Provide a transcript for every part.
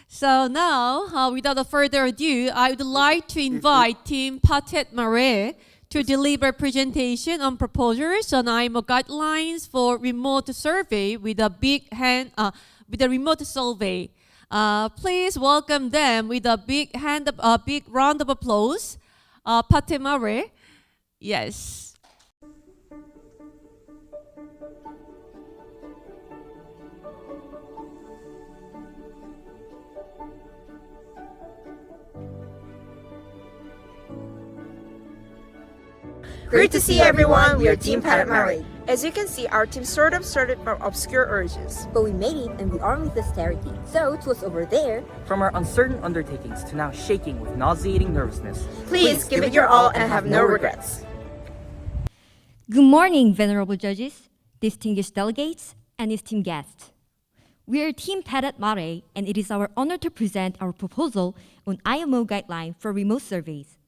So now, without further ado, I would like to invite Team Patet Mare to deliver presentation on proposals on IMO guidelines for remote survey with a with a remote survey. Please welcome them with a big round of applause. Patet Mare, yes. Great to see everyone, we are Team Patet Mare. As you can see, our team sort of started from obscure urges. But we made it and we armed with dexterity. So it was over there. From our uncertain undertakings to now shaking with nauseating nervousness. Please give it your all and have no regrets. Good morning, venerable judges, distinguished delegates, and esteemed guests. We are Team Patet Mare, and it is our honor to present our proposal on IMO guideline for remote surveys.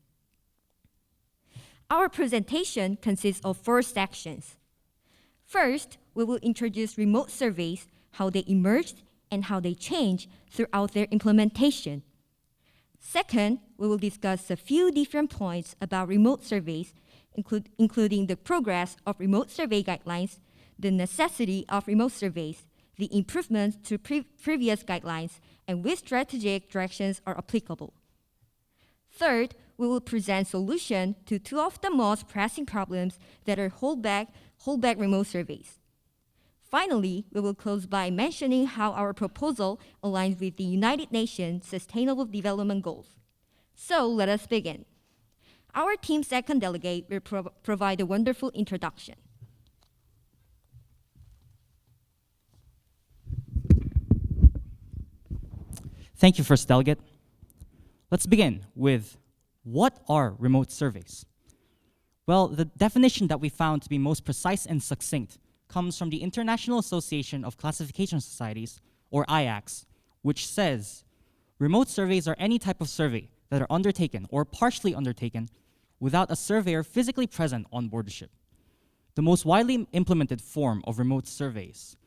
Our presentation consists of 4 sections. First, we will introduce remote surveys, how they emerged, and how they change throughout their implementation. Second, we will discuss a few different points about remote surveys, including the progress of remote survey guidelines, the necessity of remote surveys, the improvements to previous guidelines, and which strategic directions are applicable. Third, we will present solutions to 2 of the most pressing problems that are hold back remote surveys. Finally, we will close by mentioning how our proposal aligns with the United Nations Sustainable Development Goals. So let us begin. Our team's second delegate will provide a wonderful introduction. Thank you, First Delegate. Let's begin with what are remote surveys? Well, the definition that we found to be most precise and succinct comes from the International Association of Classification Societies, or IACS, which says remote surveys are any type of survey that are undertaken or partially undertaken without a surveyor physically present on board the ship. The most widely implemented form of remote surveys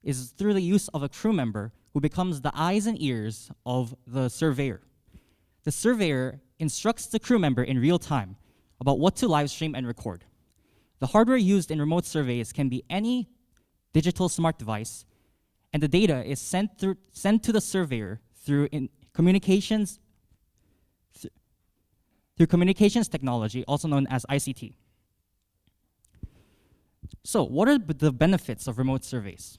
is through the use of a crew member who becomes the eyes and ears of the surveyor. The surveyor instructs the crew member in real time about what to live stream and record. The hardware used in remote surveys can be any digital smart device, and the data is sent to the surveyor through communications technology, also known as ICT. So, what are the benefits of remote surveys?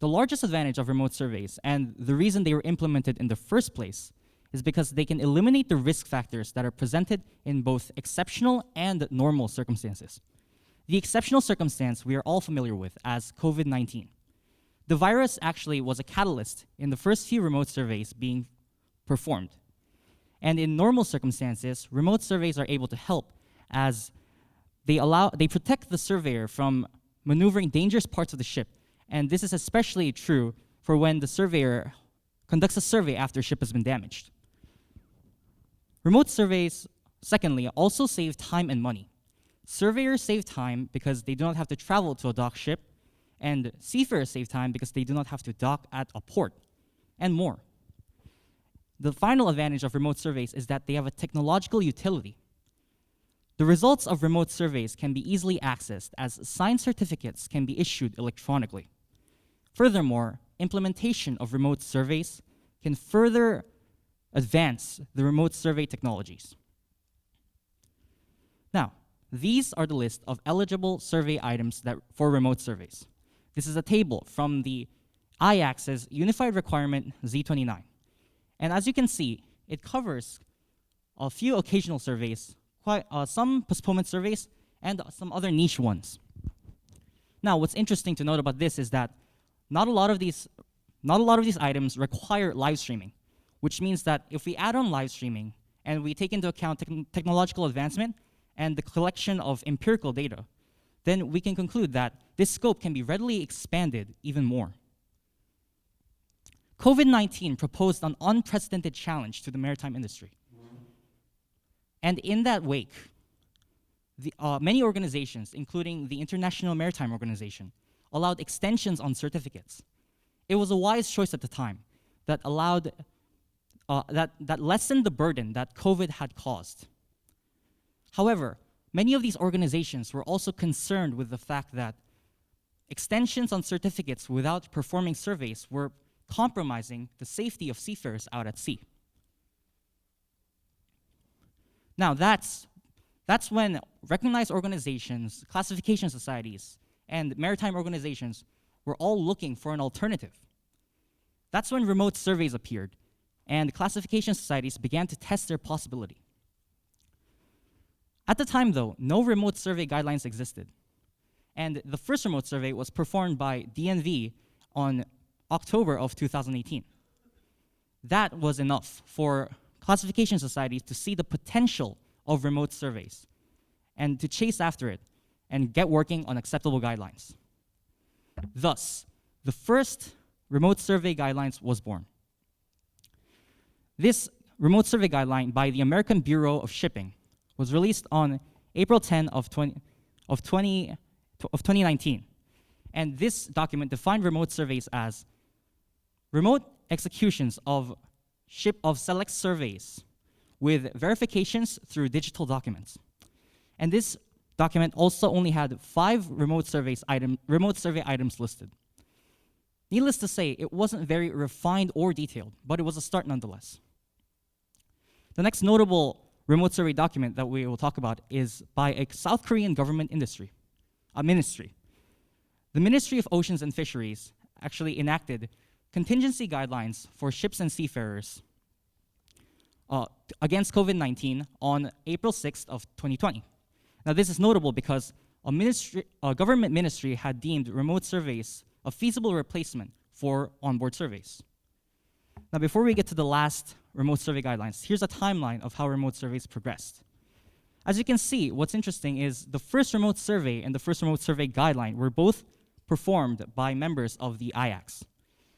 The largest advantage of remote surveys, and the reason they were implemented in the first place, is because they can eliminate the risk factors that are presented in both exceptional and normal circumstances. The exceptional circumstance we are all familiar with as COVID-19. The virus actually was a catalyst in the first few remote surveys being performed. And in normal circumstances, remote surveys are able to help as they protect the surveyor from maneuvering dangerous parts of the ship. And this is especially true for when the surveyor conducts a survey after a ship has been damaged. Remote surveys, secondly, also save time and money. Surveyors save time because they do not have to travel to a dock ship, and seafarers save time because they do not have to dock at a port, and more. The final advantage of remote surveys is that they have a technological utility. The results of remote surveys can be easily accessed as signed certificates can be issued electronically. Furthermore, implementation of remote surveys can further advance the remote survey technologies. Now, these are the list of eligible survey items for remote surveys. This is a table from the IACS's Unified Requirement Z29. And as you can see, it covers a few occasional surveys, some postponement surveys, and some other niche ones. Now, what's interesting to note about this is that not a lot of these items require live streaming, which means that if we add on live streaming and we take into account technological advancement and the collection of empirical data, then we can conclude that this scope can be readily expanded even more. COVID-19 proposed an unprecedented challenge to the maritime industry. And in that wake, many organizations, including the International Maritime Organization, allowed extensions on certificates. It was a wise choice at the time that allowed that lessened the burden that COVID had caused. However, many of these organizations were also concerned with the fact that extensions on certificates without performing surveys were compromising the safety of seafarers out at sea. Now, that's when recognized organizations, classification societies, and maritime organizations were all looking for an alternative. That's when remote surveys appeared, and classification societies began to test their possibility. At the time, though, no remote survey guidelines existed. And the first remote survey was performed by DNV on October of 2018. That was enough for classification societies to see the potential of remote surveys and to chase after it and get working on acceptable guidelines. Thus, the first remote survey guidelines was born. This remote survey guideline by the American Bureau of Shipping was released on April 10 of 2019. And this document defined remote surveys as remote executions of select surveys with verifications through digital documents. And this document also only had 5 remote survey items listed. Needless to say, it wasn't very refined or detailed, but it was a start nonetheless. The next notable remote survey document that we will talk about is by a South Korean government ministry. The Ministry of Oceans and Fisheries actually enacted contingency guidelines for ships and seafarers against COVID-19 on April 6th of 2020. Now, this is notable because a government ministry had deemed remote surveys a feasible replacement for onboard surveys. Now, before we get to the last remote survey guidelines, here's a timeline of how remote surveys progressed. As you can see, what's interesting is the first remote survey and the first remote survey guideline were both performed by members of the IACS.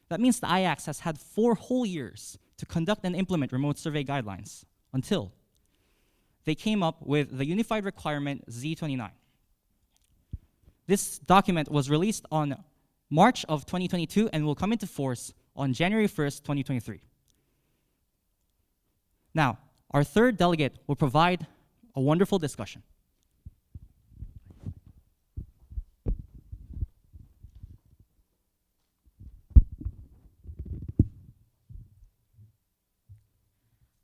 That means the IACS has had 4 whole years to conduct and implement remote survey guidelines until they came up with the Unified Requirement Z29. This document was released on March of 2022 and will come into force on January 1st, 2023. Now, our third delegate will provide a wonderful discussion.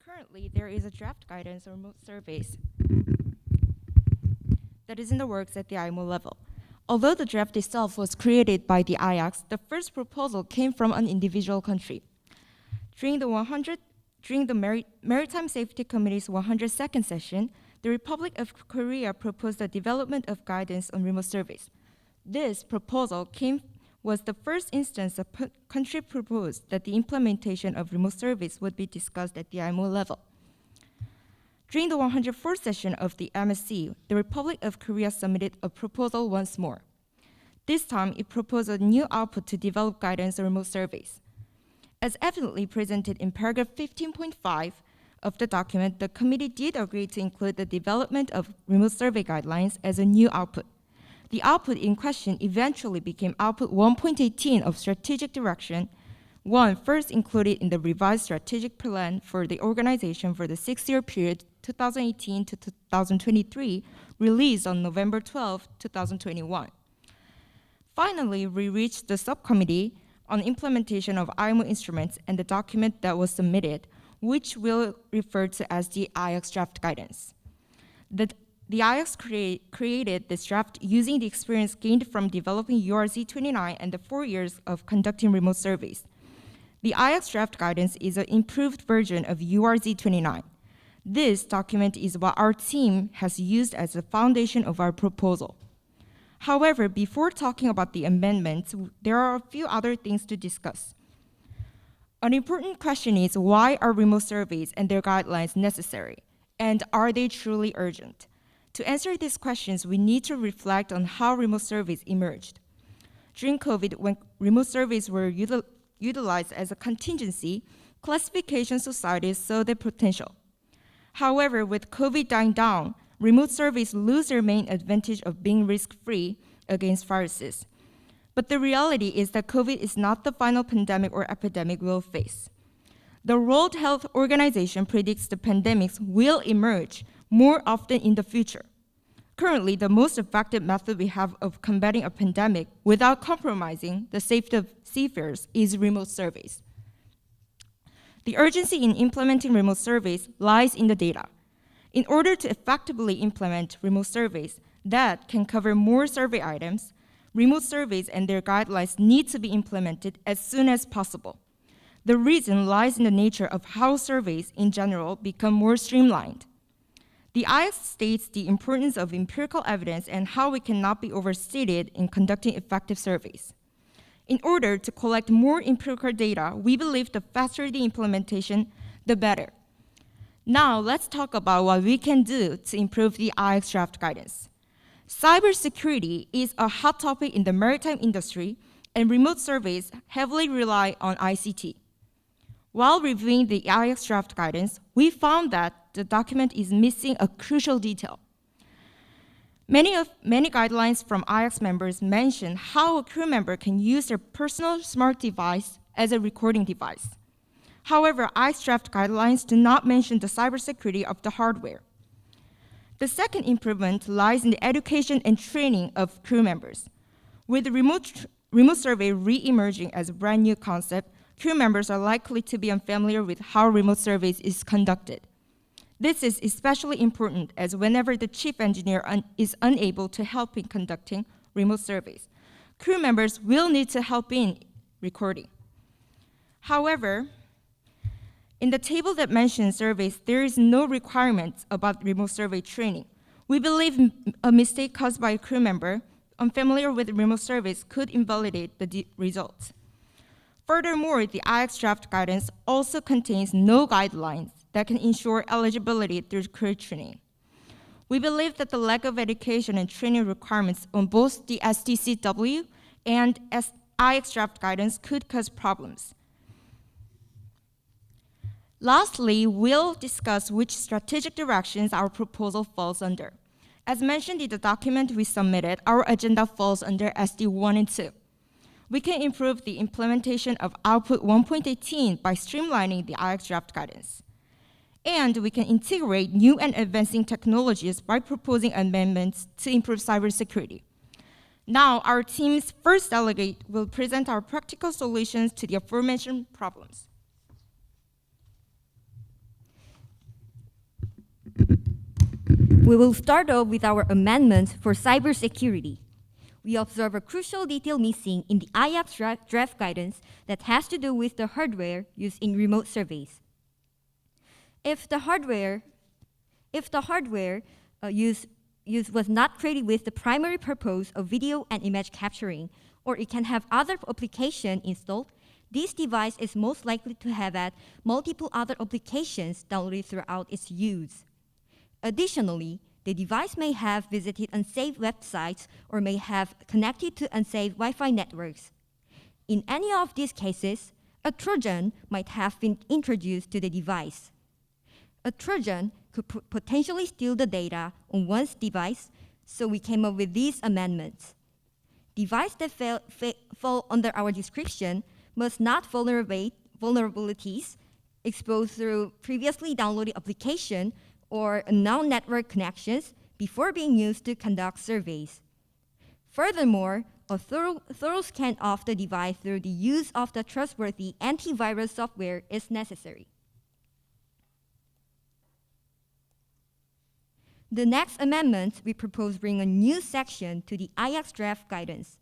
Currently, there is a draft guidance on remote surveys that is in the works at the IMO level. Although the draft itself was created by the IACS, the first proposal came from an individual country. During the Maritime Safety Committee's 102nd session, the Republic of Korea proposed the development of guidance on remote surveys. This proposal was the first instance a country proposed that the implementation of remote surveys would be discussed at the IMO level. During the 104th session of the MSC, the Republic of Korea submitted a proposal once more. This time, it proposed a new output to develop guidance on remote surveys. As evidently presented in paragraph 15.5 of the document, the committee did agree to include the development of remote survey guidelines as a new output. The output in question eventually became Output 1.18 of Strategic Direction, one first included in the revised strategic plan for the organization for the 6-year period 2018 to 2023, released on November 12, 2021. Finally, we reached the subcommittee on implementation of IMO instruments and the document that was submitted, which we'll refer to as the IACS draft guidance. The IACS created this draft using the experience gained from developing URZ29 and the 4 years of conducting remote surveys. The IACS draft guidance is an improved version of URZ29. This document is what our team has used as the foundation of our proposal. However, before talking about the amendments, there are a few other things to discuss. An important question is, why are remote surveys and their guidelines necessary? And are they truly urgent? To answer these questions, we need to reflect on how remote surveys emerged. During COVID, when remote surveys were utilized as a contingency, classification societies saw their potential. However, with COVID dying down, remote surveys lose their main advantage of being risk-free against viruses. But the reality is that COVID is not the final pandemic or epidemic we'll face. The World Health Organization predicts the pandemics will emerge more often in the future. Currently, the most effective method we have of combating a pandemic without compromising the safety of seafarers is remote surveys. The urgency in implementing remote surveys lies in the data. In order to effectively implement remote surveys that can cover more survey items, remote surveys and their guidelines need to be implemented as soon as possible. The reason lies in the nature of how surveys in general become more streamlined. The IX states the importance of empirical evidence and how it cannot be overstated in conducting effective surveys. In order to collect more empirical data, we believe the faster the implementation, the better. Now, let's talk about what we can do to improve the IX draft guidance. Cybersecurity is a hot topic in the maritime industry, and remote surveys heavily rely on ICT. While reviewing the IX draft guidance, we found that the document is missing a crucial detail. Many guidelines from IX members mention how a crew member can use their personal smart device as a recording device. However, IX draft guidelines do not mention the cybersecurity of the hardware. The second improvement lies in the education and training of crew members. With the remote survey re-emerging as a brand new concept, crew members are likely to be unfamiliar with how remote surveys is conducted. This is especially important as whenever the chief engineer is unable to help in conducting remote surveys, crew members will need to help in recording. However, in the table that mentions surveys, there is no requirement about remote survey training. We believe a mistake caused by a crew member unfamiliar with remote surveys could invalidate the results. Furthermore, the IX draft guidance also contains no guidelines that can ensure eligibility through crew training. We believe that the lack of education and training requirements on both the STCW and IX draft guidance could cause problems. Lastly, we'll discuss which strategic directions our proposal falls under. As mentioned in the document we submitted, our agenda falls under SD 1 and 2. We can improve the implementation of Output 1.18 by streamlining the IX draft guidance. And we can integrate new and advancing technologies by proposing amendments to improve cybersecurity. Now, our team's first delegate will present our practical solutions to the aforementioned problems. We will start off with our amendments for cybersecurity. We observe a crucial detail missing in the IX draft guidance that has to do with the hardware used in remote surveys. If the hardware used was not created with the primary purpose of video and image capturing, or it can have other applications installed, this device is most likely to have had multiple other applications downloaded throughout its use. Additionally, the device may have visited unsafe websites or may have connected to unsafe Wi-Fi networks. In any of these cases, a Trojan might have been introduced to the device. A Trojan could potentially steal the data on one's device, so we came up with these amendments. Devices that fall under our description must not vulnerabilities exposed through previously downloaded application or unknown network connections before being used to conduct surveys. Furthermore, a thorough scan of the device through the use of the trustworthy antivirus software is necessary. The next amendment we propose bring a new section to the IX draft guidance.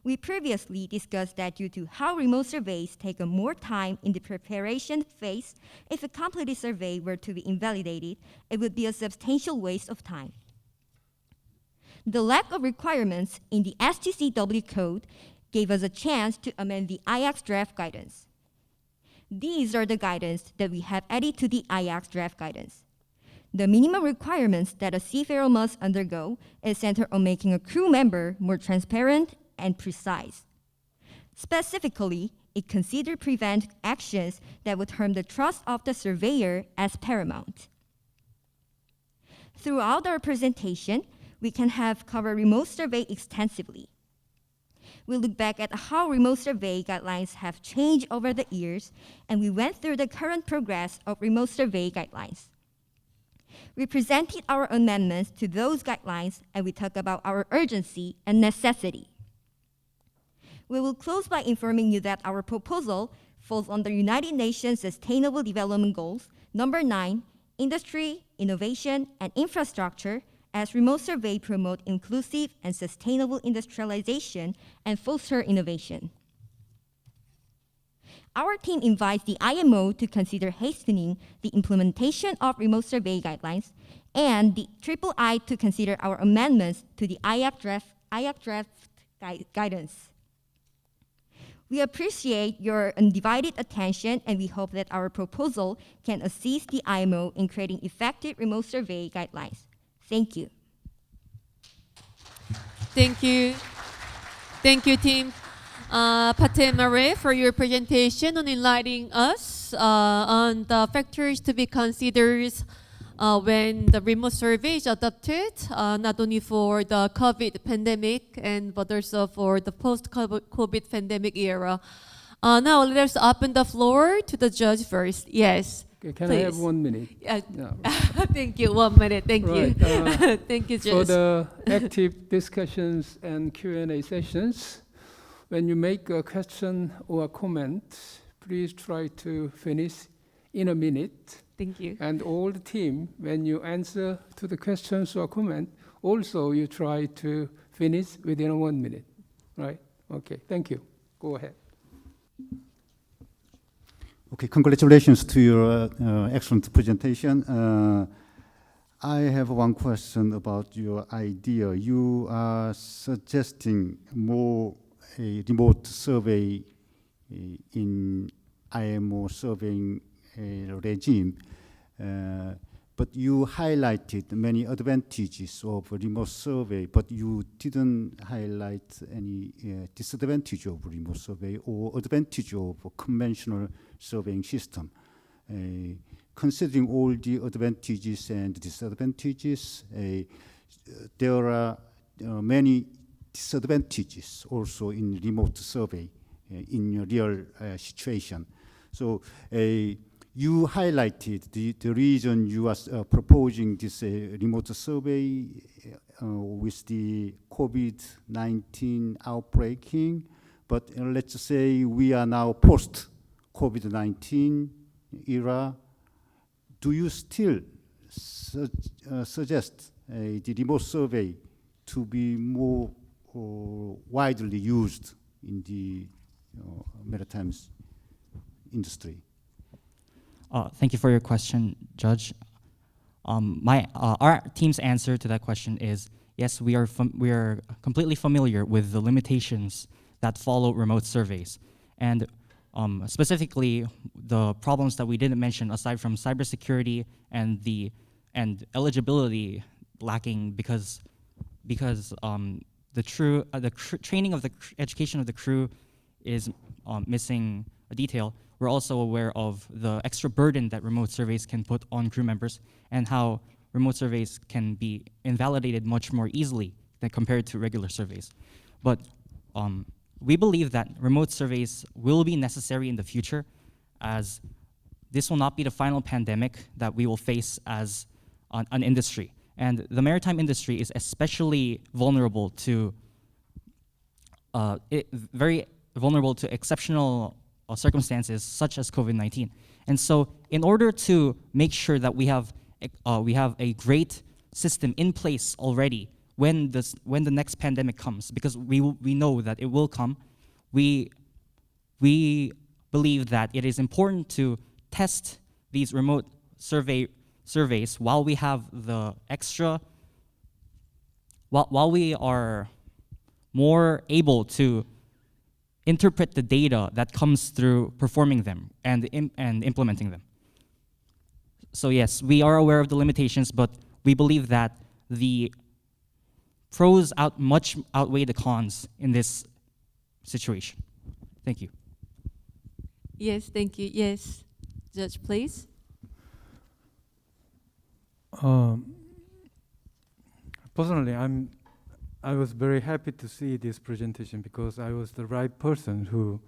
We previously discussed that due to how remote surveys take more time in the preparation phase, if a completed survey were to be invalidated, it would be a substantial waste of time. The lack of requirements in the STCW code gave us a chance to amend the IX draft guidance. These are the guidance that we have added to the IX draft guidance. The minimum requirements that a seafarer must undergo is centered on making a crew member more transparent and precise. Specifically, it considered prevent actions that would harm the trust of the surveyor as paramount. Throughout our presentation, we can have covered remote survey extensively. We look back at how remote survey guidelines have changed over the years, and we went through the current progress of remote survey guidelines. We presented our amendments to those guidelines, and we talked about our urgency and necessity. We will close by informing you that our proposal falls under United Nations Sustainable Development Goals, number 9, Industry, Innovation, and Infrastructure, as remote survey promote inclusive and sustainable industrialization and foster innovation. Our team invites the IMO to consider hastening the implementation of remote survey guidelines and the III to consider our amendments to the IAC draft guidance. We appreciate your undivided attention, and we hope that our proposal can assist the IMO in creating effective remote survey guidelines. Thank you. Thank you. Thank you, Team Patet Mare, for your presentation on enlightening us on the factors to be considered when the remote survey is adopted, not only for the COVID pandemic but also for the post-COVID pandemic era. Now let us open the floor to the judge first. Yes. Okay, can please. I have 1 minute? Yeah. Yeah. Thank you. 1 minute. Thank Right, you. Thank you, For Judge. the active discussions and Q&A sessions, when you make a question or a comment, please try to finish in a minute. Thank you. And all the team, when you answer to the questions or comment, also you try to finish within 1 minute. Right? Okay, thank you. Go ahead. Okay, congratulations to your excellent presentation. I have one question about your idea. You are suggesting more a remote survey in IMO surveying regime, but you highlighted many advantages of remote survey, but you didn't highlight any disadvantage of remote survey or advantage of a conventional surveying system. Considering all the advantages and disadvantages, there are many disadvantages also in remote survey in a real situation. So you highlighted the reason you are proposing this remote survey with the COVID-19 outbreaking, but let's say we are now post-COVID-19 era. Do you still suggest the remote survey to be more widely used in the maritime industry? Thank you for your question, Judge. Our team's answer to that question is yes. We are completely familiar with the limitations that follow remote surveys, and specifically the problems that we didn't mention, aside from cybersecurity and eligibility lacking because the training of the education of the crew is missing a detail. We're also aware of the extra burden that remote surveys can put on crew members and how remote surveys can be invalidated much more easily than compared to regular surveys. But we believe that remote surveys will be necessary in the future, as this will not be the final pandemic that we will face as an industry. And the maritime industry is especially vulnerable to very vulnerable to exceptional circumstances such as COVID-19. And so in order to make sure that we have a great system in place already when the next pandemic comes, because we know that it will come, we believe that it is important to test these remote surveys while we have the extra, while we are more able to interpret the data that comes through performing them and implementing them. So yes, we are aware of the limitations, but we believe that the pros much outweigh the cons in this situation. Thank you. Yes, thank you. Yes, Judge, please. Personally, I'm I was very happy to see this presentation because I was the right person who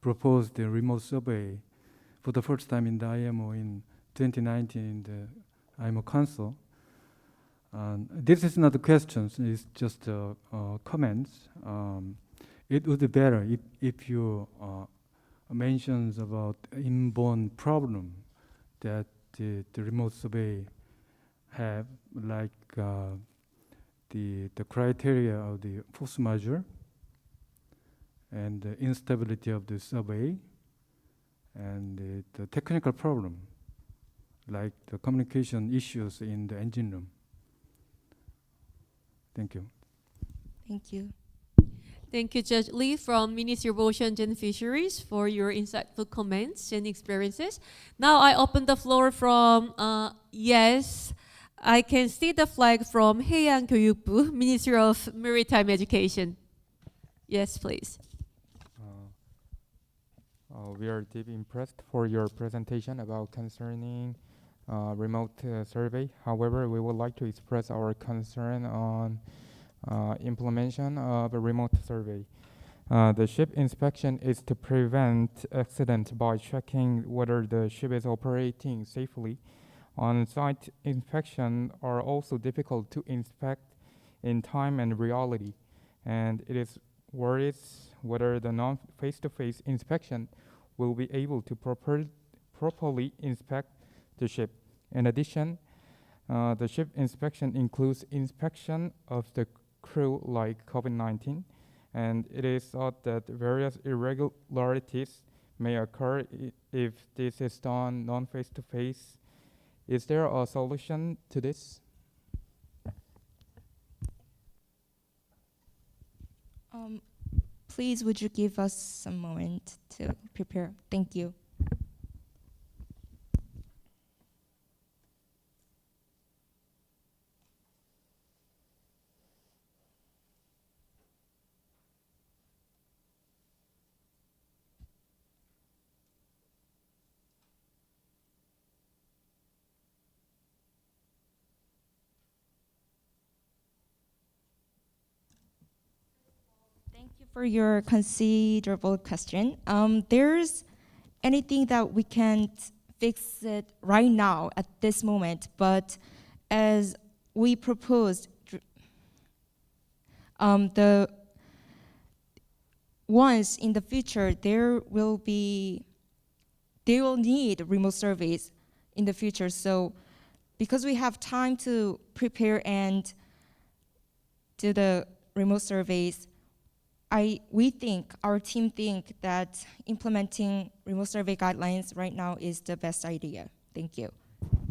proposed the remote survey for the first time in the IMO in 2019 in the IMO Council. This is not a question, it's just comments. It would be better if you mentions about inborn problem that the remote survey have, like the criteria of the force majeure and the instability of the survey and the technical problem, like the communication issues in the engine room. Thank you. Thank you. Thank you, Judge Lee from Ministry of Oceans and Fisheries for your insightful comments and experiences. Now I open the floor from, yes, I can see the flag from 해양교육부, Ministry of Maritime Education. Yes, please. We are deeply impressed for your presentation about concerning remote survey. However, we would like to express our concern on implementation of a remote survey. The ship inspection is to prevent accident by checking whether the ship is operating safely. On-site inspection are also difficult to inspect in time and reality, and it is worries whether the non-face-to-face inspection will be able to properly inspect the ship. In addition, the ship inspection includes inspection of the crew like COVID-19, and it is thought that various irregularities may occur if this is done non-face-to-face. Is there a solution to this? Please, would you give us some moment to prepare? Thank you. Thank you for your considerable question. There's anything that we can't fix it right now at this moment, but as we proposed, the once in the future they will need remote surveys in the future. So because we have time to prepare and do the remote surveys, our team think that implementing remote survey guidelines right now is the best idea. Thank you.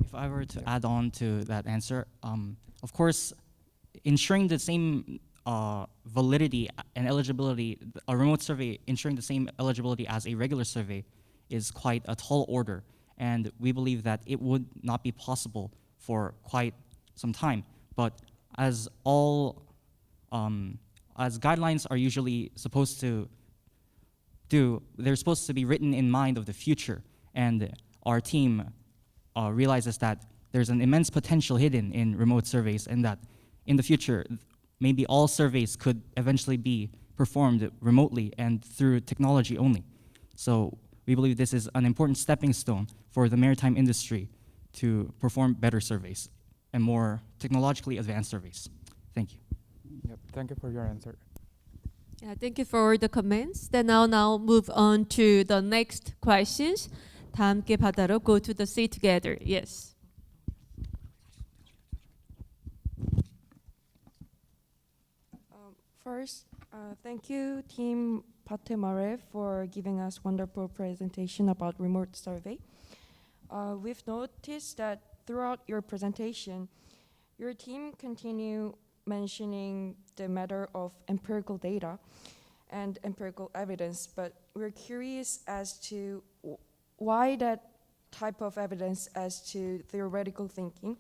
If I were to add on to that answer, of course, ensuring the same validity and eligibility, a remote survey ensuring the same eligibility as a regular survey is quite a tall order, and we believe that it would not be possible for quite some time. But as guidelines are usually supposed to do, they're supposed to be written in mind of the future, and our team realizes that there's an immense potential hidden in remote surveys, and that in the future, maybe all surveys could eventually be performed remotely and through technology only. So we believe this is an important stepping stone for the maritime industry to perform better surveys and more technologically advanced surveys. Thank you. Yep. Thank you for your answer. Yeah, thank you for the comments. Then I'll now move on to the next questions. 다 함께 바다로 go to the sea together. Yes. First, thank you, Team Patet Mare, for giving us wonderful presentation about remote survey. We've noticed that throughout your presentation, your team continue mentioning the matter of empirical data and empirical evidence, but we're curious as to why that type of evidence as to theoretical thinking.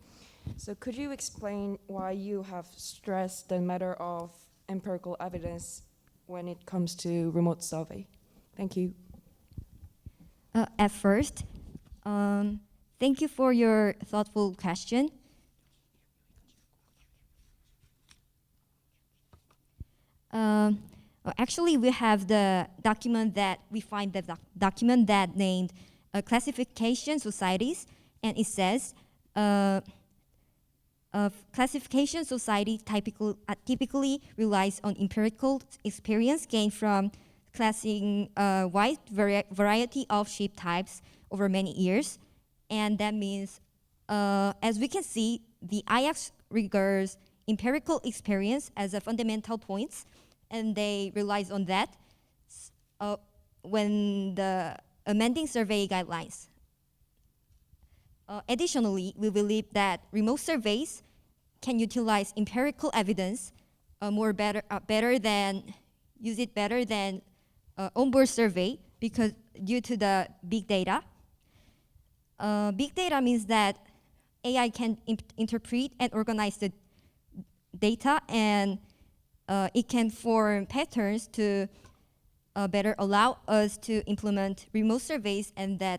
So could you explain why you have stressed the matter of empirical evidence when it comes to remote survey? Thank you. At first, thank you for your thoughtful question. Actually, we have the document that we find the document that named classification societies, and it says classification society typically relies on empirical experience gained from classing a wide variety of ship types over many years, and that means, as we can see, the IACS regards empirical experience as a fundamental point, and they relies on that when the amending survey guidelines. Additionally, we believe that remote surveys can utilize empirical evidence better than onboard survey because due to the big data. Big data means that AI can interpret and organize the data, and it can form patterns to better allow us to implement remote surveys and the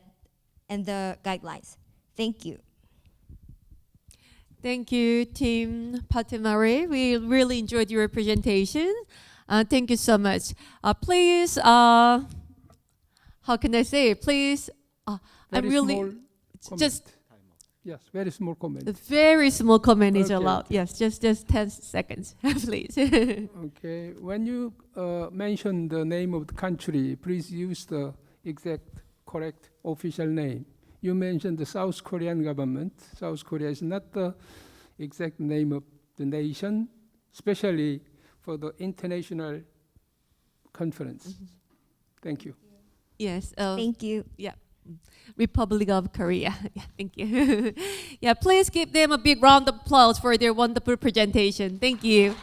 guidelines. Thank you. Thank you, Team Patet Mare. We really enjoyed your presentation. Thank you so much. Please, how can I say? Please, I'm Very really small comment. just Yes, very small comment. a very small comment is Okay, allowed. okay. Yes, just 10 seconds, please. Okay, when you mention the name of the country, please use the exact correct official name. You mentioned the South Korean government. South Korea is not the exact name of the nation, especially for the international conference. Thank you. Yes. Thank you. Yeah. Republic of Korea. Yeah, thank you. Yeah, please give them a big round of applause for their wonderful presentation. Thank you.